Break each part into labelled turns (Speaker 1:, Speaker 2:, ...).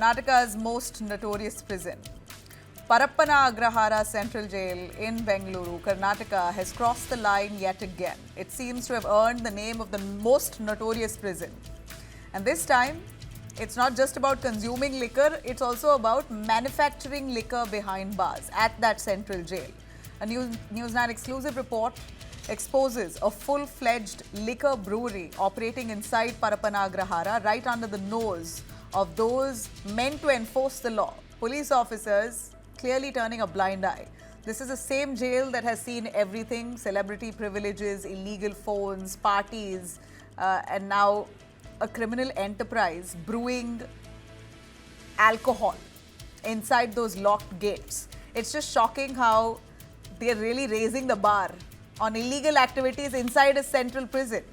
Speaker 1: Karnataka's most notorious prison. Parappana Agrahara Central Jail in Bengaluru, Karnataka has crossed the line yet again. It seems to have earned the name of the most notorious prison. And this time, it's not just about consuming liquor, it's also about manufacturing liquor behind bars at that central jail. A News9 exclusive report exposes a full-fledged liquor brewery operating inside Parappana Agrahara right under the nose of those meant to enforce the law. Police officers clearly turning a blind eye. This is the same jail that has seen everything: celebrity privileges, illegal phones, parties, and now a criminal enterprise brewing alcohol inside those locked gates. It's just shocking how they're really raising the bar on illegal activities inside a central prison.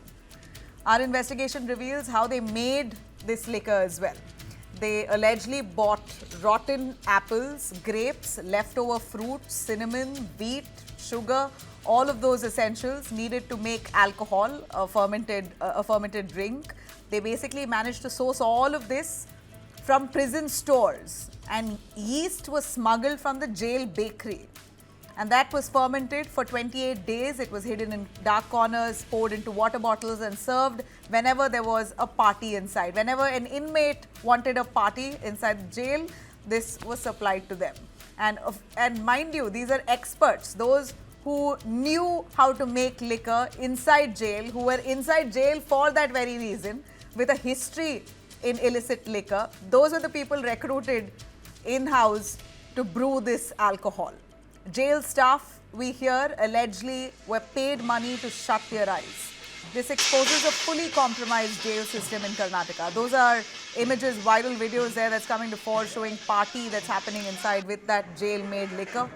Speaker 1: Our investigation reveals how they made this liquor as well. They allegedly bought rotten apples, grapes, leftover fruits, cinnamon, wheat, sugar, all of those essentials needed to make alcohol, a fermented drink. They basically managed to source all of this from prison stores, and yeast was smuggled from the jail bakery. And that was fermented for 28 days. It was hidden in dark corners, poured into water bottles and served whenever there was a party inside. Whenever an inmate wanted a party inside the jail, this was supplied to them. And mind you, these are experts, those who knew how to make liquor inside jail, who were inside jail for that very reason, with a history in illicit liquor. Those are the people recruited in-house to brew this alcohol. Jail staff, we hear, allegedly were paid money to shut their eyes. This exposes a fully compromised jail system in Karnataka. Those are images, viral videos there that's coming to fore showing party that's happening inside with that jail-made liquor.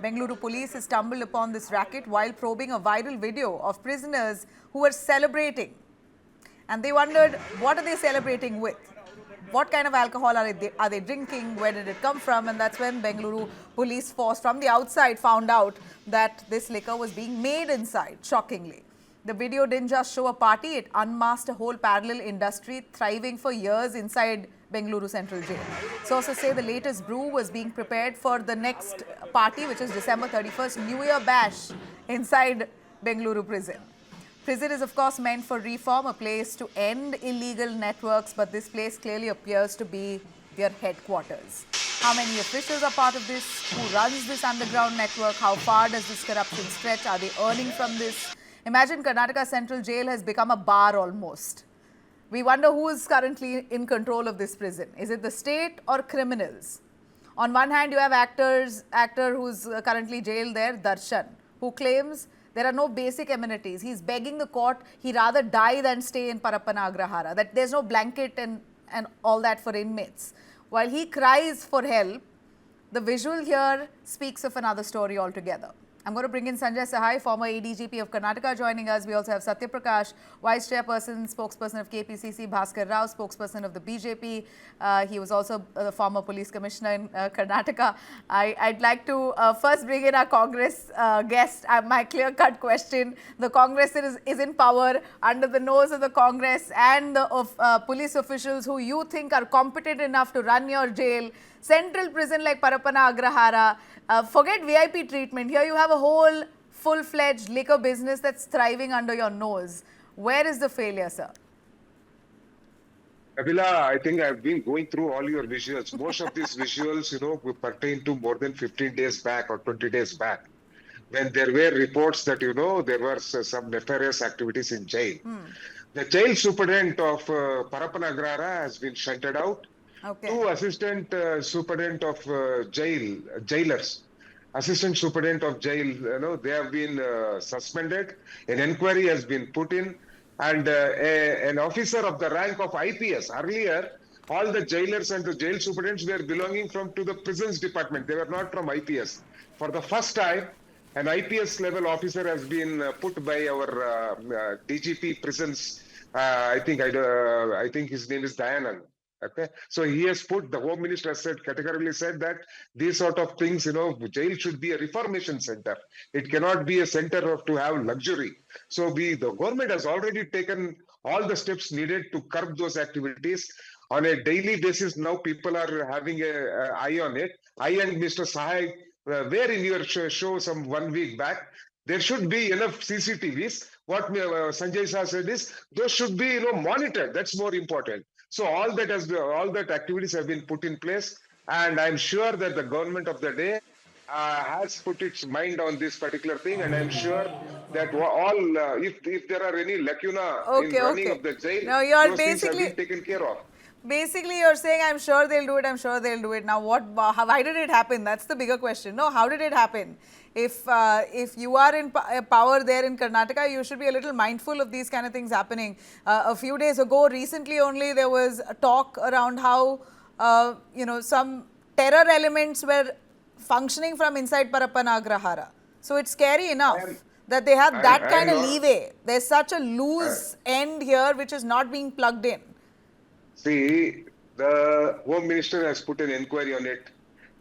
Speaker 1: Bengaluru police has stumbled upon this racket while probing a viral video of prisoners who were celebrating. And they wondered, what are they celebrating with? What kind of alcohol are they drinking? Where did it come from? And that's when Bengaluru police force from the outside found out that this liquor was being made inside, shockingly. The video didn't just show a party, it unmasked a whole parallel industry thriving for years inside Bengaluru Central Jail. Sources say the latest brew was being prepared for the next party, which is December 31st, New Year bash inside Bengaluru prison. Prison is, of course, meant for reform, a place to end illegal networks, but this place clearly appears to be their headquarters. How many officials are part of this? Who runs this underground network? How far does this corruption stretch? Are they earning from this? Imagine Karnataka Central Jail has become a bar almost. We wonder who is currently in control of this prison. Is it the state or criminals? On one hand, you have actor who's currently jailed there, Darshan, who claims there are no basic amenities. He's begging the court he rather die than stay in Parappana Agrahara, that there's no blanket and all that for inmates. While he cries for help, the visual here speaks of another story altogether. I'm going to bring in Sanjay Sahai, former ADGP of Karnataka, joining us. We also have Satya Prakash, Vice Chairperson, spokesperson of KPCC, Bhaskar Rao, spokesperson of the BJP. He was also the former police commissioner in Karnataka. I'd like to first bring in our Congress guest. My clear-cut question. The Congress is in power, under the nose of the Congress and the police officials who you think are competent enough to run your jail. Central prison like Parappana Agrahara. Forget VIP treatment. Here you have a whole full-fledged liquor business that's thriving under your nose. Where is the failure, sir?
Speaker 2: Abila, I think I've been going through all your visuals. Most of these visuals, pertain to more than 15 days back or 20 days back, when there were reports that, there were some nefarious activities in jail. The jail superintendent of Parappana Agrahara has been shunted out.
Speaker 1: Okay.
Speaker 2: Two assistant superintendent of jailers, assistant superintendent of jail, they have been suspended. An inquiry has been put in, and an officer of the rank of IPS. Earlier, all the jailers and the jail superintendents were belonging to the prisons department. They were not from IPS. For the first time, an IPS level officer has been put by our DGP prisons. I think his name is Dayanand. Okay, so he has put, the Home Minister has categorically said that these sort of things, jail should be a reformation center. It cannot be a center to have luxury. So the government has already taken all the steps needed to curb those activities. on a daily basis. Now people are having a eye on it. I and Mr. Sahai were in your show some 1 week back. There should be enough CCTVs. What Sanjay Shah said is those should be monitored. That's more important. So all that activities have been put in place, and I'm sure that the government of the day has put its mind on this particular thing, and I'm sure that if there are any lacuna in
Speaker 1: Okay,
Speaker 2: running
Speaker 1: okay.
Speaker 2: of the jail,
Speaker 1: Now you're
Speaker 2: those things have been taken care of.
Speaker 1: basically you're saying I'm sure they'll do it. I'm sure they'll do it. Now why did it happen? That's the bigger question. No, how did it happen? If you are in power there in Karnataka, you should be a little mindful of these kind of things happening. A few days ago, recently only, there was a talk around how some terror elements were functioning from inside Parappana Agrahara. So it's scary
Speaker 2: I am,
Speaker 1: enough that they have that
Speaker 2: I
Speaker 1: kind
Speaker 2: am
Speaker 1: of
Speaker 2: not.
Speaker 1: leeway. There's such a
Speaker 2: Uh,
Speaker 1: loose end here which is not being plugged in.
Speaker 2: See, the Home Minister has put an inquiry on it.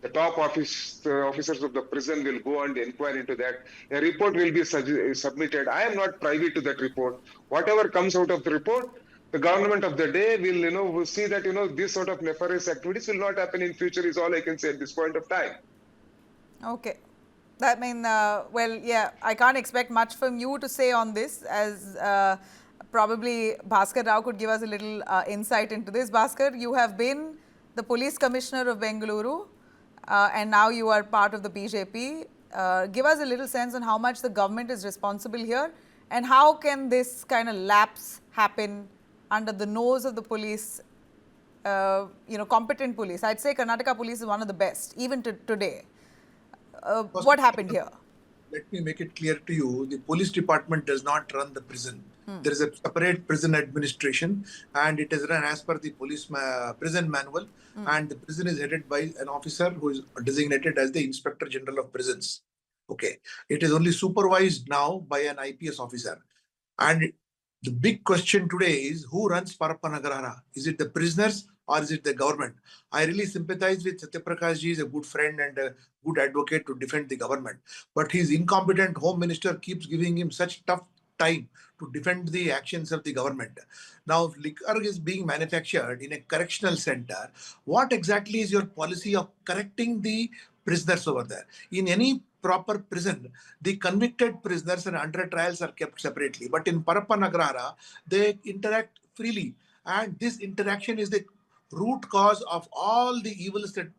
Speaker 2: The top officers of the prison will go and inquire into that. A report will be submitted. I am not privy to that report. Whatever comes out of the report, the government of the day will see that this sort of nefarious activities will not happen in future. Is all I can say at this point of time.
Speaker 1: Okay. That mean, well, yeah, I can't expect much from you to say on this, as probably Bhaskar Rao could give us a little insight into this. Bhaskar, you have been the police commissioner of Bengaluru, and now you are part of the BJP. Give us a little sense on how much the government is responsible here, and how can this kind of lapse happen under the nose of the police, competent police. I'd say Karnataka police is one of the best, even today. What happened here?
Speaker 3: Let me make it clear to you, the police department does not run the prison. There is a separate prison administration, and it is run as per the prison manual, and the prison is headed by an officer who is designated as the Inspector General of Prisons. Okay. It is only supervised now by an IPS officer. And the big question today is, who runs Parappana Agrahara? Is it the prisoners or is it the government? I really sympathize with Satyaprakash ji. Is a good friend and a good advocate to defend the government. But his incompetent home minister keeps giving him such tough time to defend the actions of the government. Now, if liquor is being manufactured in a correctional center, what exactly is your policy of correcting the prisoners over there? In any proper prison, the convicted prisoners and under trials are kept separately. But in Parappana Agrahara, they interact freely. And this interaction is the root cause of all the evils that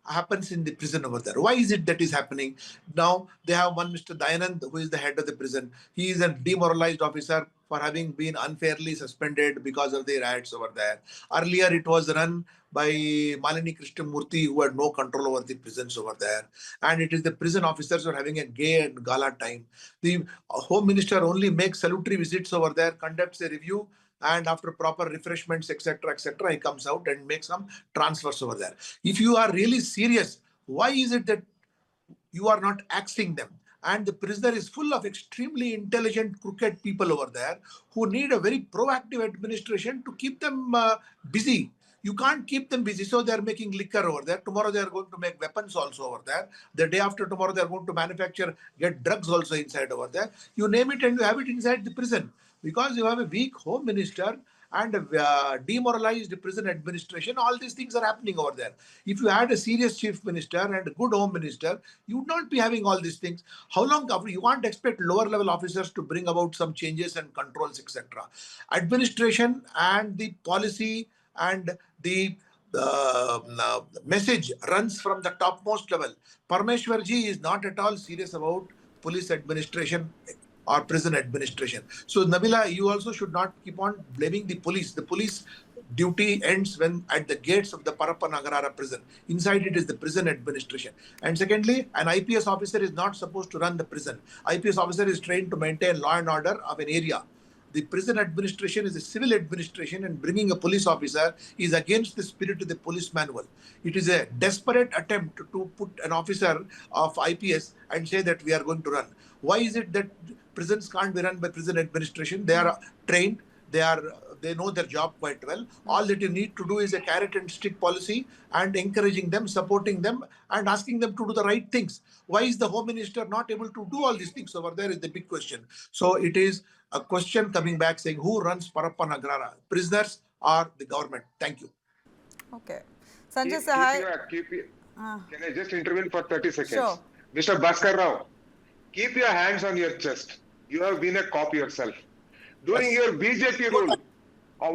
Speaker 3: happens in the prison over there. Why is it that is happening? Now they have one Mr. Dayanand, who is the head of the prison. He is a demoralized officer for having been unfairly suspended because of the riots over there. Earlier it was run by Malini Krishnamurthy, who had no control over the prisons over there. And it is the prison officers who are having a gay and gala time. The home minister only makes salutary visits over there, conducts a review, and after proper refreshments, etc., he comes out and makes some transfers over there. If you are really serious, why is it that you are not axing them? And the prisoner is full of extremely intelligent, crooked people over there who need a very proactive administration to keep them busy. You can't keep them busy, so they're making liquor over there. Tomorrow they are going to make weapons also over there. The day after tomorrow they are going to get drugs also inside over there. You name it and you have it inside the prison. Because you have a weak home minister and a demoralized prison administration, all these things are happening over there. If you had a serious chief minister and a good home minister, you would not be having all these things. How long you can't expect lower level officers to bring about some changes and controls, etc. Administration and the policy and the message runs from the topmost level. Parmeshwarji is not at all serious about police administration or prison administration. So Nabila, you also should not keep on blaming the police. The police duty ends when at the gates of the Parappana Agrahara prison. Inside it is the prison administration. And secondly, an IPS officer is not supposed to run the prison. IPS officer is trained to maintain law and order of an area. The prison administration is a civil administration, and bringing a police officer is against the spirit of the police manual. It is a desperate attempt to put an officer of IPS and say that we are going to run. Why is it that prisons can't be run by prison administration? They are trained. They know their job quite well. All that you need to do is a carrot and stick policy and encouraging them, supporting them, and asking them to do the right things. Why is the home minister not able to do all these things over there is the big question. So it is a question coming back saying, who runs Parappana Agrahara? Prisoners or the government. Thank you.
Speaker 1: Okay. Sanjay Sahai.
Speaker 2: Can I just intervene for 30
Speaker 1: Sure.
Speaker 2: seconds? Mr. Bhaskar Rao, keep your hands on your chest. You have been a cop yourself. During
Speaker 3: Yes.
Speaker 2: your BJP rule,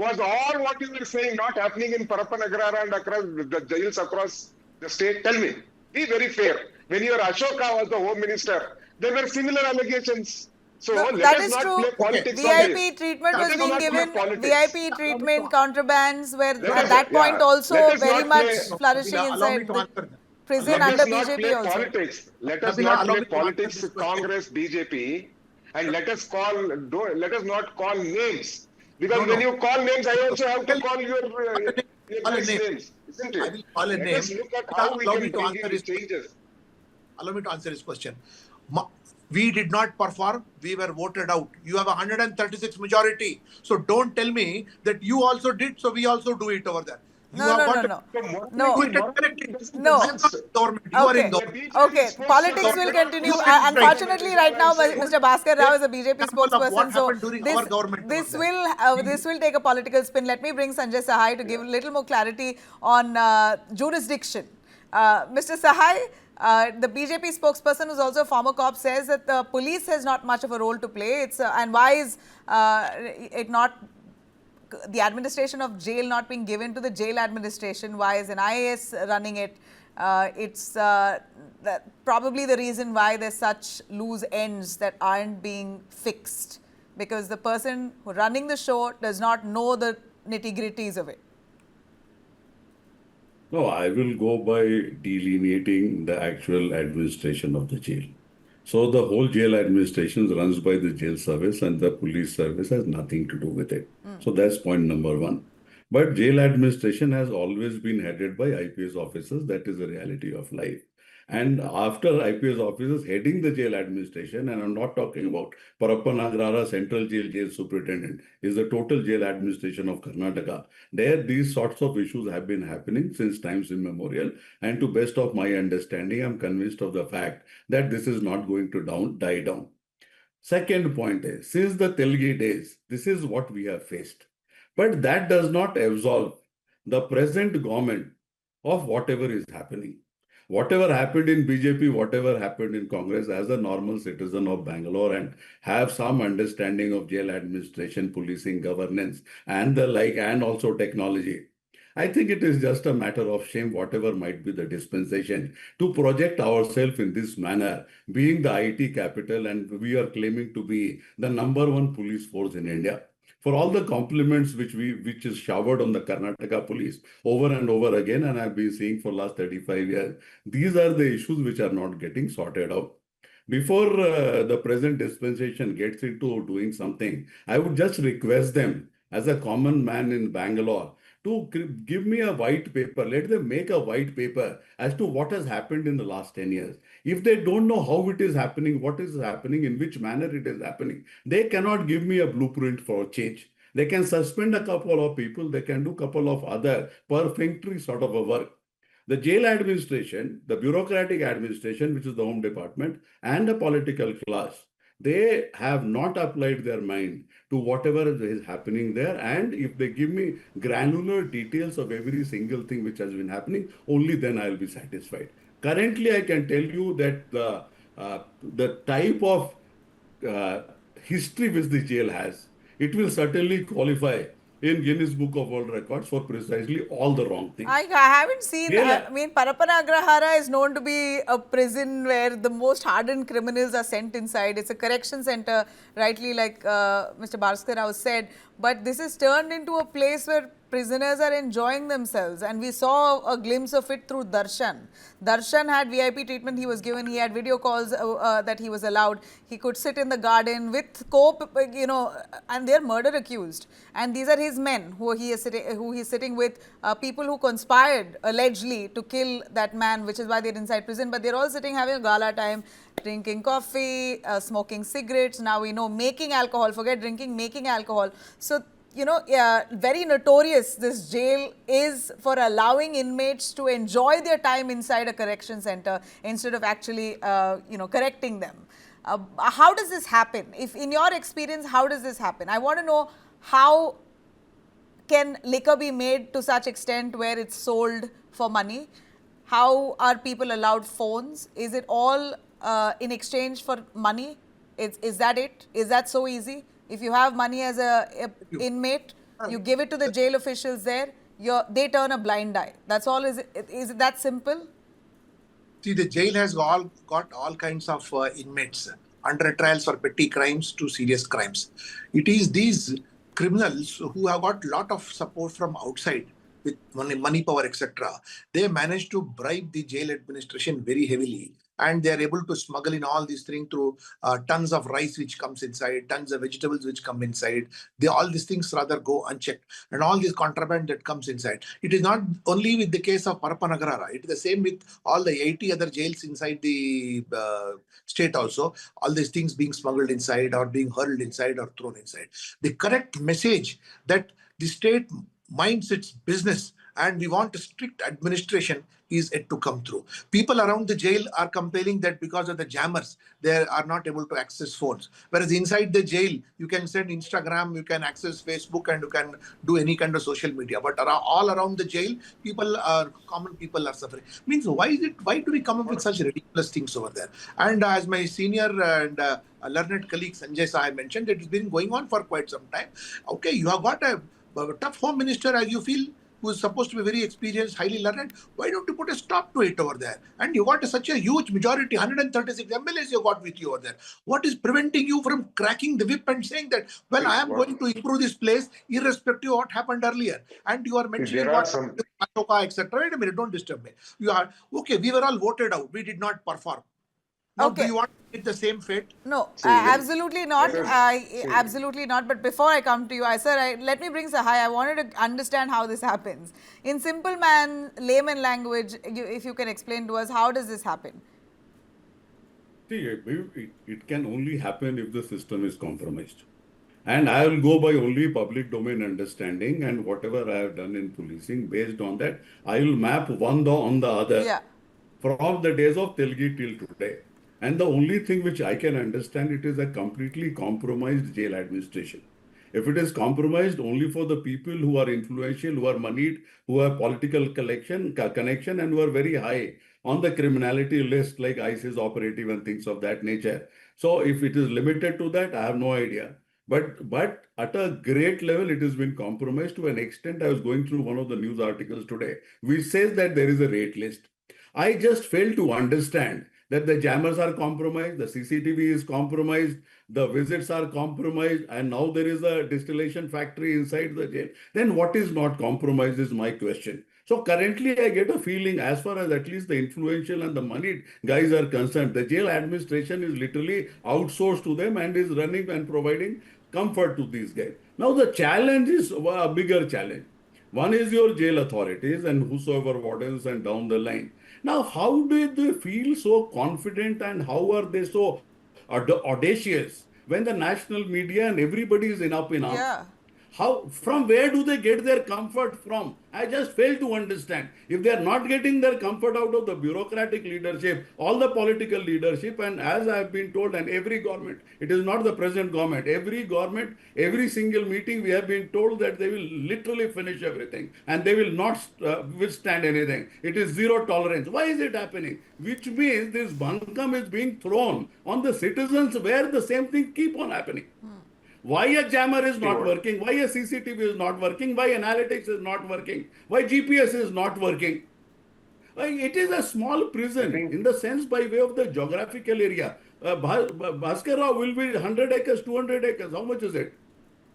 Speaker 2: was all what you were saying not happening in Parappana Agrahara and across the jails across the state? Tell me. Be very fair. When your Ashoka was the Home Minister, there were similar allegations. So
Speaker 1: No,
Speaker 2: let
Speaker 1: that
Speaker 2: us
Speaker 1: is
Speaker 2: not
Speaker 1: true.
Speaker 2: play politics on
Speaker 1: VIP
Speaker 2: this.
Speaker 1: treatment
Speaker 2: Let
Speaker 1: was
Speaker 2: us
Speaker 1: being
Speaker 2: not play
Speaker 1: given,
Speaker 2: politics.
Speaker 1: VIP treatment, contrabands were
Speaker 2: Let
Speaker 1: at
Speaker 2: us,
Speaker 1: that point
Speaker 2: yeah, let
Speaker 1: also
Speaker 2: us
Speaker 1: very
Speaker 2: not
Speaker 1: much
Speaker 2: play.
Speaker 1: flourishing
Speaker 3: Allow me
Speaker 1: inside
Speaker 3: to
Speaker 1: the
Speaker 3: answer that.
Speaker 1: prison
Speaker 2: Let
Speaker 1: under
Speaker 2: us not
Speaker 1: BJP
Speaker 2: play
Speaker 1: also.
Speaker 2: politics. Let us
Speaker 3: Nabila,
Speaker 2: not
Speaker 3: allow
Speaker 2: play
Speaker 3: me to answer
Speaker 2: politics,
Speaker 3: this question.
Speaker 2: Congress, BJP, and let us let us not call names. Because
Speaker 3: No,
Speaker 2: when
Speaker 3: no.
Speaker 2: you call names, I also have to
Speaker 3: Well,
Speaker 2: call
Speaker 3: call a name.
Speaker 2: your
Speaker 3: Call a
Speaker 2: guys'
Speaker 3: name.
Speaker 2: names, isn't
Speaker 3: I
Speaker 2: it?
Speaker 3: will call a
Speaker 2: Let
Speaker 3: name.
Speaker 2: us look at
Speaker 3: Yeah,
Speaker 2: how we
Speaker 3: allow me
Speaker 2: can
Speaker 3: to
Speaker 2: bring
Speaker 3: answer
Speaker 2: in
Speaker 3: his
Speaker 2: changes.
Speaker 3: Allow me to answer his question. We did not perform. We were voted out. You have 136 majority. So don't tell me that you also did. So we also do it over there. You
Speaker 1: No,
Speaker 3: have
Speaker 1: no, no,
Speaker 3: got to
Speaker 1: no.
Speaker 2: So
Speaker 1: No.
Speaker 3: do it
Speaker 2: morality
Speaker 3: correctly.
Speaker 2: doesn't
Speaker 3: I
Speaker 1: No.
Speaker 3: am not
Speaker 2: exist.
Speaker 3: in government. You are in
Speaker 1: Okay.
Speaker 2: A
Speaker 3: government.
Speaker 2: BJP
Speaker 1: Okay. Politics
Speaker 2: spokesperson
Speaker 1: will
Speaker 2: cannot
Speaker 1: continue.
Speaker 3: You
Speaker 2: question
Speaker 3: are in right.
Speaker 1: Unfortunately,
Speaker 2: is
Speaker 1: right
Speaker 2: all I'm
Speaker 1: now,
Speaker 2: saying.
Speaker 1: Mr. Bhaskar Rao
Speaker 3: Take
Speaker 1: is a BJP
Speaker 3: example of what
Speaker 1: spokesperson. So
Speaker 3: happened during our government over there.
Speaker 1: this will take a political spin. Let me bring Sanjay Sahai to give a little more clarity on jurisdiction. Mr. Sahai, the BJP spokesperson, who's also a former cop, says that the police has not much of a role to play. It's and why is it not the administration of jail not being given to the jail administration? Why is an IAS running it? It's probably the reason why there's such loose ends that aren't being fixed, because the person running the show does not know the nitty-gritties of it.
Speaker 4: No, I will go by delineating the actual administration of the jail. So the whole jail administration runs by the jail service, and the police service has nothing to do with it. So that's point number one. But jail administration has always been headed by IPS officers. That is the reality of life. And after IPS officers heading the jail administration, and I'm not talking about Parappana Agrahara Central Jail Superintendent, is the total jail administration of Karnataka. There, these sorts of issues have been happening since times immemorial. And to best of my understanding, I'm convinced of the fact that this is not going to die down. Second point is, since the Telgi days, this is what we have faced. But that does not absolve the present government of whatever is happening. Whatever happened in BJP, whatever happened in Congress, as a normal citizen of Bangalore and have some understanding of jail administration, policing, governance, and the like, and also technology. I think it is just a matter of shame, whatever might be the dispensation, to project ourselves in this manner, being the IT capital, and we are claiming to be the number one police force in India. For all the compliments which is showered on the Karnataka police over and over again, and I've been seeing for last 35 years, these are the issues which are not getting sorted out. Before the present dispensation gets into doing something, I would just request them as a common man in Bangalore to give me a white paper. Let them make a white paper as to what has happened in the last 10 years. If they don't know how it is happening, what is happening, in which manner it is happening, they cannot give me a blueprint for change. They can suspend a couple of people, they can do a couple of other perfunctory sort of a work. The jail administration, the bureaucratic administration, which is the Home Department, and the political class, they have not applied their mind to whatever is happening there. And if they give me granular details of every single thing which has been happening, only then I'll be satisfied. Currently, I can tell you that the type of uh, history which the jail has, it will certainly qualify in Guinness Book of World Records for precisely all the wrong things.
Speaker 1: I haven't seen,
Speaker 4: Jail,
Speaker 1: I mean, Parappana Agrahara is known to be a prison where the most hardened criminals are sent inside. It's a correction center, rightly like Mr. Bhaskar Rao said. But this is turned into a place where prisoners are enjoying themselves, and we saw a glimpse of it through Darshan. Darshan had VIP treatment he was given. He had video calls that he was allowed. He could sit in the garden with and they're murder accused. And these are his men who he's sitting with, people who conspired allegedly to kill that man, which is why they're inside prison. But they're all sitting having a gala time, drinking coffee, smoking cigarettes. Now we know making alcohol. Forget drinking, making alcohol. So very notorious this jail is for allowing inmates to enjoy their time inside a correction center instead of actually, correcting them. How does this happen? If in your experience, how does this happen? I want to know how can liquor be made to such extent where it's sold for money? How are people allowed phones? Is it all in exchange for money? Is that it? Is that so easy? If you have money as a inmate, you give it to the jail officials there, they turn a blind eye. That's all. Is it that simple?
Speaker 3: See, the jail has got all kinds of inmates under trials for petty crimes to serious crimes. It is these criminals who have got a lot of support from outside with money power, etc. They manage to bribe the jail administration very heavily, and they are able to smuggle in all these things through tons of rice which comes inside, tons of vegetables which come inside. All these things rather go unchecked, and all this contraband that comes inside. It is not only with the case of Parappana Agrahara. It is the same with all the 80 other jails inside the state also. All these things being smuggled inside or being hurled inside or thrown inside. The correct message that the state minds its business and we want a strict administration is yet to come through. People around the jail are complaining that because of the jammers, they are not able to access phones. Whereas inside the jail, you can send Instagram, you can access Facebook, and you can do any kind of social media. But all around the jail, common people are suffering. Means why do we come up with such ridiculous things over there? And as my senior and learned colleague Sanjay Sahay mentioned, it has been going on for quite some time. Okay, you have got a tough home minister, as you feel, who is supposed to be very experienced, highly learned. Why don't you put a stop to it over there? And you got such a huge majority, 136 MLAs you got with you over there. What is preventing you from cracking the whip and saying that, well, I am going to improve this place irrespective of what happened earlier? And you are mentioning
Speaker 2: There are
Speaker 3: what
Speaker 2: some...
Speaker 3: etc. Wait a minute, don't disturb me. You are okay. We were all voted out. We did not perform. Now, do you want to get the same fate?
Speaker 1: No, absolutely not. Absolutely not. But before I come to you, let me bring Sahai. I wanted to understand how this happens. In simple layman language, if you can explain to us, how does this happen?
Speaker 4: See, it can only happen if the system is compromised. And I will go by only public domain understanding, and whatever I have done in policing, based on that, I will map one on the other from the days of Telgi till today. And the only thing which I can understand, it is a completely compromised jail administration. If it is compromised only for the people who are influential, who are moneyed, who have political connection, and who are very high on the criminality list, like ISIS operative and things of that nature. So if it is limited to that, I have no idea. But at a great level, it has been compromised to an extent. I was going through one of the news articles today, which says that there is a rate list. I just fail to understand that the jammers are compromised, the CCTV is compromised, the visits are compromised, and now there is a distillation factory inside the jail. Then what is not compromised is my question. So currently I get a feeling, as far as at least the influential and the moneyed guys are concerned, the jail administration is literally outsourced to them and is running and providing comfort to these guys. Now the challenge is a bigger challenge. One is your jail authorities and whosoever wardens and down the line. Now, how do they feel so confident and how are they so audacious when the national media and everybody is up in arms? From where do they get their comfort from? I just fail to understand. If they are not getting their comfort out of the bureaucratic leadership, all the political leadership, and as I have been told, and every government, it is not the present government, every single meeting, we have been told that they will literally finish everything and they will not withstand anything. It is zero tolerance. Why is it happening? Which means this buncombe is being thrown on the citizens where the same thing keep on happening. Why a jammer is not working, why a CCTV is not working, why analytics is not working, why GPS is not working. It is a small prison in the sense by way of the geographical area. Bhaskara will be 100 acres, 200 acres. How much is it?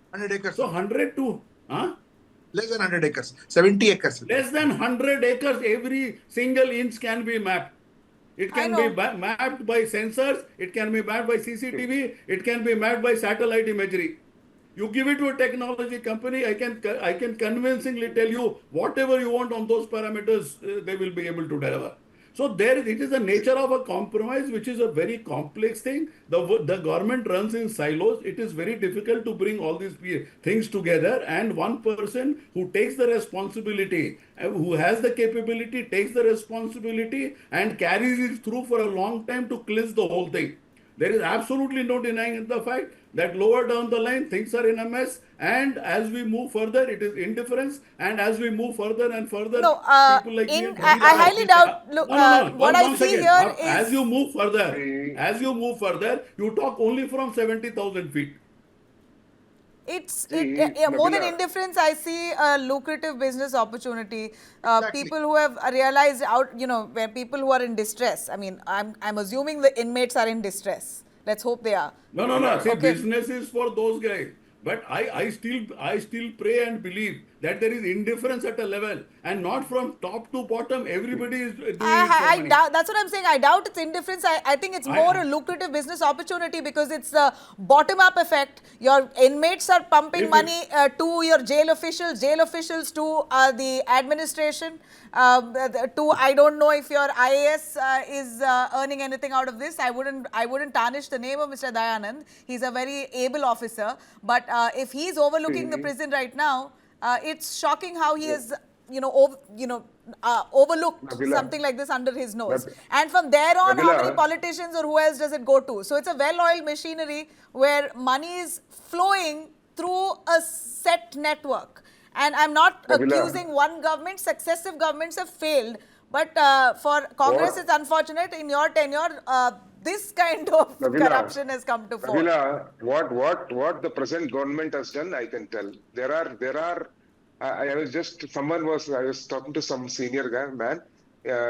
Speaker 3: 100 acres.
Speaker 4: So 100 to...
Speaker 3: Less than 100 acres. 70 acres.
Speaker 4: Less than 100 acres, every single inch can be mapped. It can be mapped by sensors, it can be mapped by CCTV, it can be mapped by satellite imagery. You give it to a technology company, I can convincingly tell you whatever you want on those parameters, they will be able to deliver. So it is the nature of a compromise, which is a very complex thing. The government runs in silos. It is very difficult to bring all these things together. And one person who takes the responsibility, who has the capability, takes the responsibility and carries it through for a long time to cleanse the whole thing. There is absolutely no denying the fact that lower down the line, things are in a mess. And as we move further, it is indifference. And as we move further and further,
Speaker 1: No,
Speaker 4: people like me and
Speaker 1: I highly doubt. Look,
Speaker 4: no.
Speaker 1: what I
Speaker 4: Once
Speaker 1: see
Speaker 4: again,
Speaker 1: here
Speaker 4: as you
Speaker 1: is
Speaker 4: move further,
Speaker 2: See,
Speaker 4: you talk only from 70,000 feet.
Speaker 1: more than
Speaker 2: Nabila,
Speaker 1: indifference. I see a lucrative business opportunity.
Speaker 3: Exactly.
Speaker 1: People who have realized out, where people who are in distress. I mean, I'm assuming the inmates are in distress. Let's hope they are.
Speaker 4: No. See,
Speaker 1: Okay.
Speaker 4: business is for those guys. But I still pray and believe that there is indifference at a level, and not from top to bottom. Everybody is doing it for
Speaker 1: I
Speaker 4: money.
Speaker 1: doubt, that's what I'm saying. I doubt it's indifference. I think it's more a lucrative business opportunity because it's the bottom-up effect. Your inmates are pumping
Speaker 4: If
Speaker 1: money to your jail officials to the administration, to I don't know if your IAS is earning anything out of this. I wouldn't tarnish the name of Mr. Dayanand. He's a very able officer, but if he's overlooking the prison right now, it's shocking how he is overlooked
Speaker 2: Nabila,
Speaker 1: something like this under his nose.
Speaker 2: Nab-
Speaker 1: And from there on, how many
Speaker 2: Nabila,
Speaker 1: politicians or who else does it go to? So it's a well-oiled machinery where money is flowing through a set network. And I'm not
Speaker 2: Nabila,
Speaker 1: accusing one government. Successive governments have failed. But for Congress,
Speaker 2: what,
Speaker 1: it's unfortunate. In your tenure, this kind of
Speaker 2: Nabila,
Speaker 1: corruption has come to fore.
Speaker 2: Nabila, what the present government has done, I can tell. I was I was talking to some senior guy, man.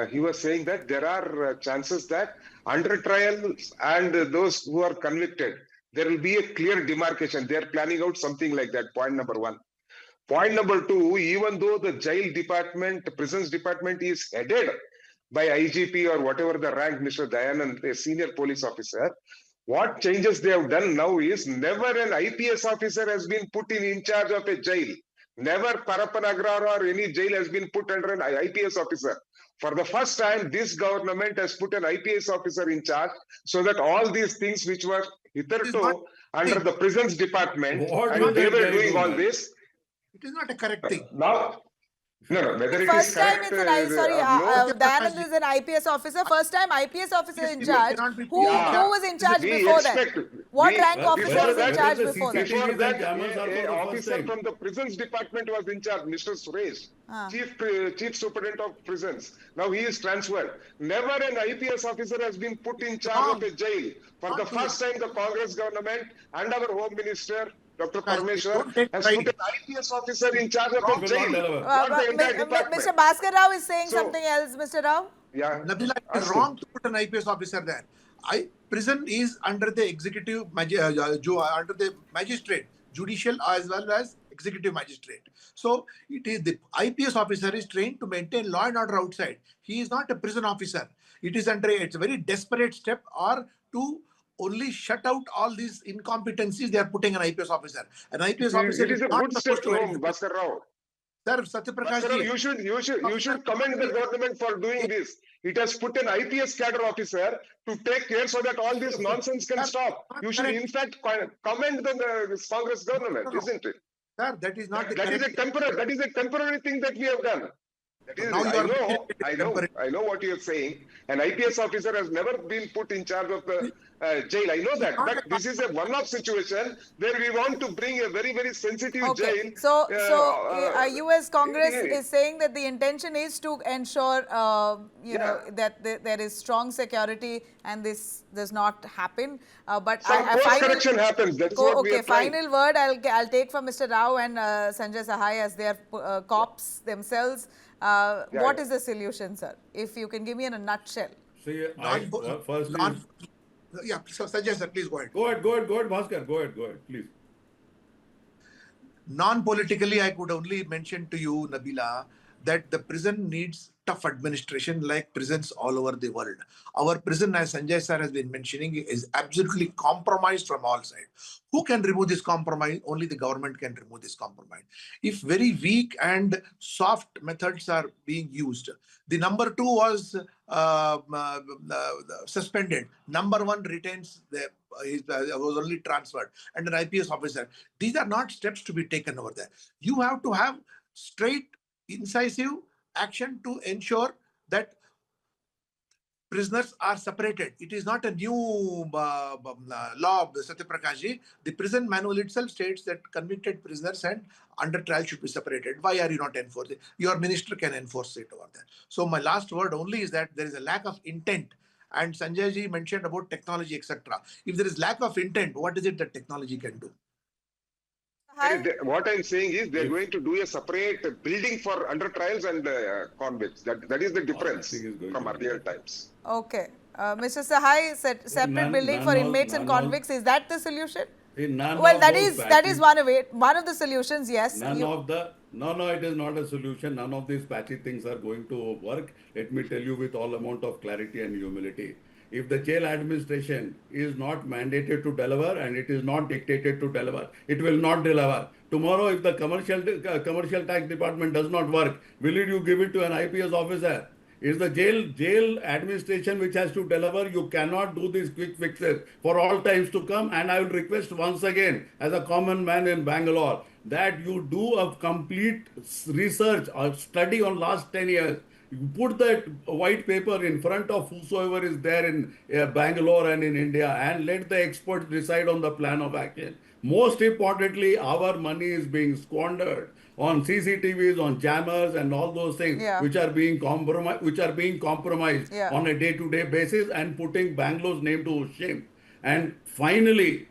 Speaker 2: He was saying that there are chances that under trials and those who are convicted, there will be a clear demarcation. They are planning out something like that. Point number one. Point number two, even though the prisons department is headed by IGP or whatever the rank, Mr. Dayanand, a senior police officer, what changes they have done now is never an IPS officer has been put in charge of a jail. Never Parappana Agrahara or any jail has been put under an IPS officer. For the first time, this government has put an IPS officer in charge so that all these things which were
Speaker 3: It is not
Speaker 2: hitherto under
Speaker 3: thing.
Speaker 2: the prisons department
Speaker 4: What will
Speaker 2: and they
Speaker 4: that
Speaker 2: were
Speaker 4: guy
Speaker 2: doing
Speaker 4: do,
Speaker 2: all
Speaker 4: man?
Speaker 2: this,
Speaker 3: It is not a correct thing.
Speaker 2: now, no, whether it is
Speaker 1: First time
Speaker 2: correct
Speaker 1: it's
Speaker 2: no,
Speaker 1: Dayanand is an IPS officer. First time IPS officer
Speaker 3: Yes,
Speaker 1: in
Speaker 3: it
Speaker 1: charge.
Speaker 3: cannot be.
Speaker 1: Who
Speaker 2: yeah,
Speaker 1: was in charge
Speaker 2: we
Speaker 1: before that?
Speaker 2: expect,
Speaker 1: What
Speaker 2: we,
Speaker 1: rank officer
Speaker 2: before
Speaker 1: was in
Speaker 2: that,
Speaker 1: charge
Speaker 4: the
Speaker 1: before that?
Speaker 2: before
Speaker 4: CCTVs
Speaker 2: that,
Speaker 4: and cameras are for the first
Speaker 2: officer
Speaker 4: time.
Speaker 2: from the prisons department was in charge, Mr. Suresh,
Speaker 1: Ah.
Speaker 2: chief superintendent of prisons. Now he is transferred. Never an IPS officer has been put in charge of
Speaker 3: Wrong.
Speaker 2: a jail. For
Speaker 3: Not
Speaker 2: the
Speaker 3: true.
Speaker 2: first time, the Congress government and our Home Minister, Dr.
Speaker 3: Guys,
Speaker 2: Parmeshwar,
Speaker 3: don't take
Speaker 2: has
Speaker 3: pride.
Speaker 2: put an IPS officer in charge of
Speaker 3: Wrong.
Speaker 2: a
Speaker 4: Will not
Speaker 2: jail,
Speaker 4: deliver.
Speaker 2: not the entire department.
Speaker 1: Mr. Bhaskar Rao is saying
Speaker 2: So,
Speaker 1: something else. Mr. Rao?
Speaker 2: yeah,
Speaker 3: Nabila, it is
Speaker 2: ask
Speaker 3: wrong
Speaker 2: him.
Speaker 3: to put an IPS officer there. Prison is under the under the magistrate, judicial as well as executive magistrate. So it is the IPS officer is trained to maintain law and order outside. He is not a prison officer. It is it's a very desperate step or to only shut out all these incompetencies. They are putting an IPS officer. An IPS officer
Speaker 2: It
Speaker 3: is
Speaker 2: is a
Speaker 3: not
Speaker 2: good step,
Speaker 3: supposed to
Speaker 2: no,
Speaker 3: head the prison.
Speaker 2: Bhaskar Rao.
Speaker 3: Sir, Satyaprakash
Speaker 2: Bhaskar Rao,
Speaker 3: ji,
Speaker 2: you should commend the government for doing this. It has put an IPS cadre officer to take care so that all this nonsense can
Speaker 3: sir,
Speaker 2: stop.
Speaker 3: not
Speaker 2: You should,
Speaker 3: correct.
Speaker 2: in fact, commend the Congress government,
Speaker 3: No.
Speaker 2: isn't it?
Speaker 3: Sir, that is not the
Speaker 2: That is
Speaker 3: correct.
Speaker 2: that is a temporary thing that we have done. That is,
Speaker 3: Now you are making it temporary.
Speaker 2: I know what you are saying. An IPS officer has never been put in charge of the jail. I know that, but this is a one-off situation where we want to bring a very, very sensitive
Speaker 1: Okay.
Speaker 2: jail.
Speaker 1: So, US Congress
Speaker 2: yeah.
Speaker 1: is saying that the intention is to ensure,
Speaker 2: Yeah.
Speaker 1: that there is strong security and this does not happen. But
Speaker 2: Some course correction happens. That's what we
Speaker 1: okay,
Speaker 2: are trying.
Speaker 1: final word I'll take from Mr. Rao and Sanjay Sahai as they are cops themselves. What is the solution, sir? If you can give me in a nutshell.
Speaker 4: See, first
Speaker 3: Yeah, so Sanjay sir, please go ahead.
Speaker 4: go ahead, Bhaskar, go ahead, please.
Speaker 3: Non-politically, I could only mention to you, Nabila, that the prison needs tough administration like prisons all over the world. Our prison, as Sanjay sir has been mentioning, is absolutely compromised from all sides. Who can remove this compromise? Only the government can remove this compromise. If very weak and soft methods are being used, the number 2 was suspended. Number 1 retains was only transferred and an IPS officer. These are not steps to be taken over there. You have to have straight, incisive action to ensure that prisoners are separated. It is not a new law, Satyaprakash. The prison manual itself states that convicted prisoners and under trial should be separated. Why are you not enforcing? Your minister can enforce it over there. So my last word only is that there is a lack of intent. And Sanjay ji mentioned about technology, etc. If there is lack of intent, what is it that technology can do?
Speaker 1: Hi.
Speaker 2: What I'm saying is they're going to do a separate building for under trials and convicts. That is the difference
Speaker 4: thing is going
Speaker 2: from
Speaker 4: to
Speaker 2: earlier
Speaker 4: happen.
Speaker 2: times.
Speaker 1: Okay. Mr. Sahai, separate building for inmates and convicts. Is that the solution? Well, that is one of it. One of the solutions, yes.
Speaker 4: No, it is not a solution. None of these patchy things are going to work. Let me tell you with all amount of clarity and humility. If the jail administration is not mandated to deliver and it is not dictated to deliver, it will not deliver. Tomorrow, if the commercial tax department does not work, will you give it to an IPS officer? Is the jail administration which has to deliver. You cannot do these quick fixes for all times to come. And I will request once again, as a common man in Bangalore, that you do a complete research or study on last 10 years. You put that white paper in front of whosoever is there in Bangalore and in India and let the experts decide on the plan of action. Most importantly, our money is being squandered on CCTVs, on jammers, and all those things
Speaker 1: Yeah.
Speaker 4: which are being compromised
Speaker 1: Yeah.
Speaker 4: on a day-to-day basis and putting Bangalore's name to shame. And finally,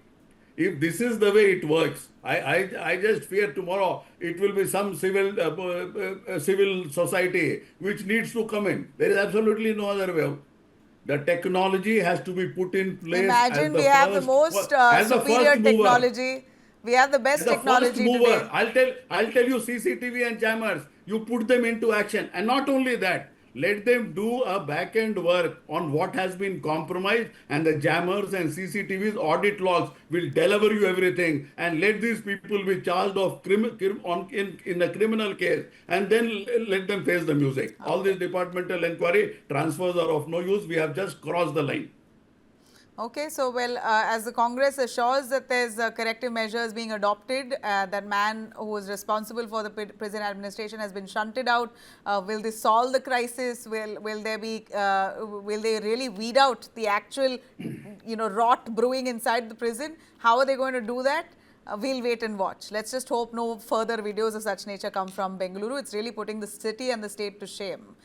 Speaker 4: if this is the way it works, I just fear tomorrow it will be some civil society which needs to come in. There is absolutely no other way out. The technology has to be put in place.
Speaker 1: Imagine we have the most
Speaker 4: as the
Speaker 1: superior
Speaker 4: first mover.
Speaker 1: technology. We have the best
Speaker 4: As the first
Speaker 1: technology
Speaker 4: mover,
Speaker 1: today.
Speaker 4: I'll tell you CCTV and jammers, you put them into action. And not only that, let them do a back-end work on what has been compromised, and the jammers and CCTV's audit logs will deliver you everything, and let these people be charged of in a criminal case, and then let them face the music.
Speaker 1: Okay.
Speaker 4: All this departmental inquiry transfers are of no use. We have just crossed the line.
Speaker 1: Okay, so well, as the Congress assures that there's corrective measures being adopted, that man who was responsible for the prison administration has been shunted out. Will this solve the crisis? Will they really weed out the actual, rot brewing inside the prison? How are they going to do that? We'll wait and watch. Let's just hope no further videos of such nature come from Bengaluru. It's really putting the city and the state to shame.